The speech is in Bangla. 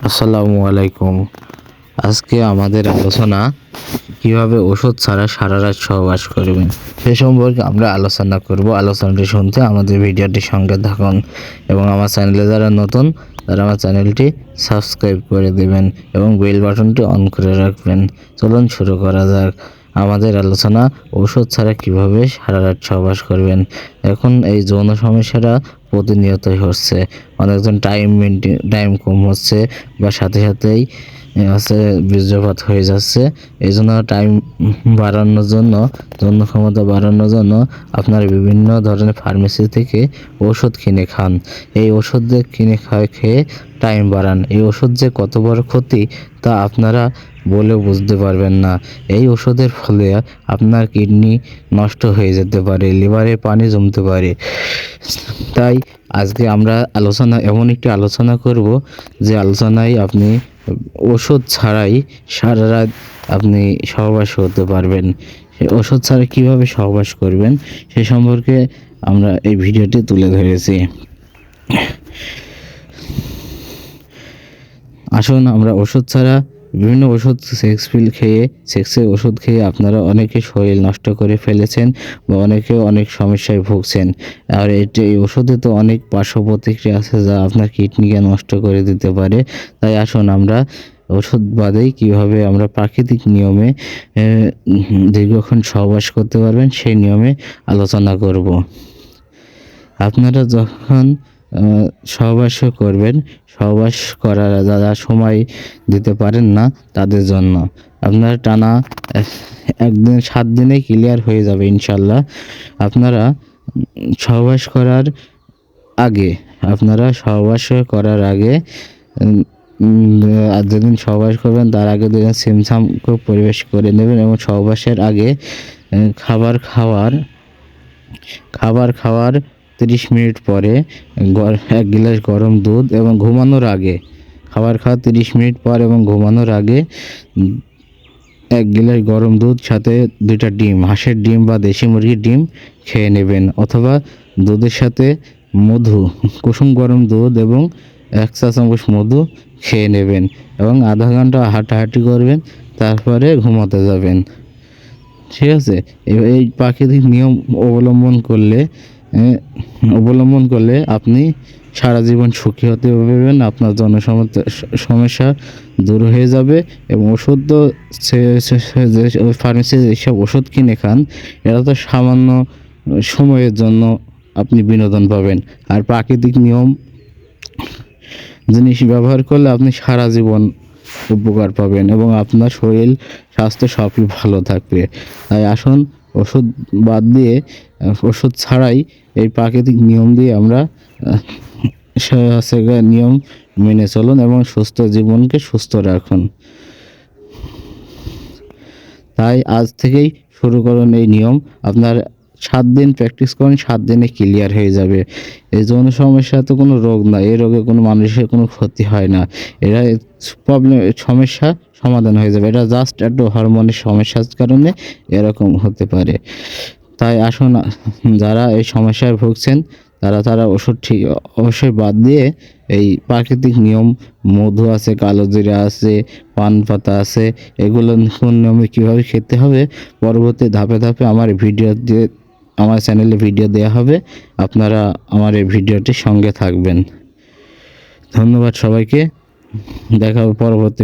আসসালামু আলাইকুম। আজকে আমাদের আলোচনা কিভাবে ওষুধ ছাড়া সারা রাত সহবাস করবেন সে সম্পর্কে আমরা আলোচনা করব। আলোচনাটি শুনতে আমাদের ভিডিওটির সঙ্গে থাকুন এবং আমার চ্যানেলে যারা নতুন তারা আমার চ্যানেলটি সাবস্ক্রাইব করে দেবেন এবং বেল বাটনটি অন করে রাখবেন। চলুন শুরু করা যাক। আমাদের আলোচনা ওষুধ ছাড়া কিভাবে সারা রাত সহবাস করবেন। এখন এই যৌন সমস্যাটা প্রতিনিয়তই হচ্ছে। অনেকজন টাইম কম হচ্ছে বা সাথে সাথেই বীর্যপাত হয়ে যাচ্ছে। এই জন্য টাইম বাড়ানোর জন্য, যৌন ক্ষমতা বাড়ানোর জন্য আপনারা বিভিন্ন ধরনের ফার্মেসি থেকে ওষুধ কিনে খান। এই ওষুধ কিনে খেয়ে টাইম বাড়ান। এই ওষুধ যে কত বড় ক্ষতি তা আপনারা বলে বুঝতে পারবেন না। এই ওষুধের ফলে আপনার কিডনি নষ্ট হয়ে যেতে পারে, লিভারে পানি জমতে পারে। তাই আজকে আমরা এমন একটি আলোচনা করব যে আলোচনায় আপনি ওষুধ ছাড়াই সারা রাত আপনি সহবাস করতে পারবেন। ওষুধ ছাড়া কীভাবে সহবাস করবেন সে সম্পর্কে আমরা এই ভিডিওটি তুলে ধরেছি। আসুন আমরা ওষুধ ছাড়া বিভিন্ন ওষুধ সেক্সের ওষুধ খেয়ে আপনারা অনেকে শরীর নষ্ট করে ফেলেছেন বা অনেকে অনেক সমস্যায় ভুগছেন। আর এই ওষুধে তো অনেক পার্শ্ব প্রতিক্রিয়া আছে যা আপনার কিডনিকে নষ্ট করে দিতে পারে। তাই আসুন আমরা ওষুধ বাদেই কীভাবে আমরা প্রাকৃতিক নিয়মে দীর্ঘক্ষণ সহবাস করতে পারবেন সেই নিয়মে আলোচনা করব। আপনারা যখন সহবাস করবেন, সহবাস করার যারা সময় দিতে পারেন না তাদের জন্য আপনার টানা একদিন 7 দিনে ক্লিয়ার হয়ে যাবে ইনশাল্লাহ। আপনারা সহবাস করার আগে আর যেদিন সহবাস করবেন তার আগে দুদিন সিমসাম পরিবেশ করে নেবেন এবং সহবাসের আগে খাবার খাওয়ার 30 মিনিট পরে 1 গ্লাস গরম দুধ এবং ঘুমানোর আগে খাবার খাওয়ার 30 মিনিট পর এবং ঘুমানোর আগে 1 গ্লাস গরম দুধ সাথে 2টা ডিম, হাঁসের ডিম বা দেশি মুরগির ডিম খেয়ে নেবেন, অথবা দুধের সাথে মধু, কুসুম গরম দুধ এবং 1 চা চামচ মধু খেয়ে নেবেন এবং আধা ঘন্টা হাঁটাহাঁটি করবেন, তারপরে ঘুমাতে যাবেন। ঠিক আছে? এই প্রাকৃতিক নিয়ম অবলম্বন করলে আপনি সারা জীবন সুখী হতে পারবেন। আপনার সমস্যা দূর হয়ে যাবে এবং ওষুধ তো ফার্মেসি যেসব ওষুধ কিনে খান এরা তো সামান্য সময়ের জন্য আপনি বিনোদন পাবেন। আর প্রাকৃতিক নিয়ম জিনিস ব্যবহার করলে আপনি সারা জীবন উপকার পাবেন এবং আপনার শরীর স্বাস্থ্য সবই ভালো থাকবে। তাই আসুন ওষুধ ছাড়াই এই প্রাকৃতিক নিয়ম দিয়ে আমরা নিয়ম মেনে চলুন এবং সুস্থ জীবনকে সুস্থ রাখুন। তাই আজ থেকেই শুরু করুন এই নিয়ম। আপনার 7 দিন প্র্যাকটিস করুন, 7 দিনে ক্লিয়ার হয়ে যাবে। এই যৌন সমস্যা তো কোনো রোগ না, এই রোগে কোনো মানুষের কোনো ক্ষতি হয় না। সমস্যা সমাধান হয়ে যাবে। এটা জাস্ট একটু হরমোনের সমস্যার কারণে এরকম হতে পারে। তাই আসুন যারা এই সমস্যায় ভুগছেন তারা ওষুধ অবশ্যই বাদ দিয়ে এই প্রাকৃতিক নিয়ম, মধু আছে, কালো জিরা আছে, পান পাতা আছে, এগুলো কোন নিয়মে কীভাবে খেতে হবে পরবর্তী ধাপে ধাপে আমার চ্যানেলে ভিডিও দেওয়া হবে। আপনারা আমার এই ভিডিওটির সঙ্গে থাকবেন। ধন্যবাদ সবাইকে। দেখা হবে পরবর্তী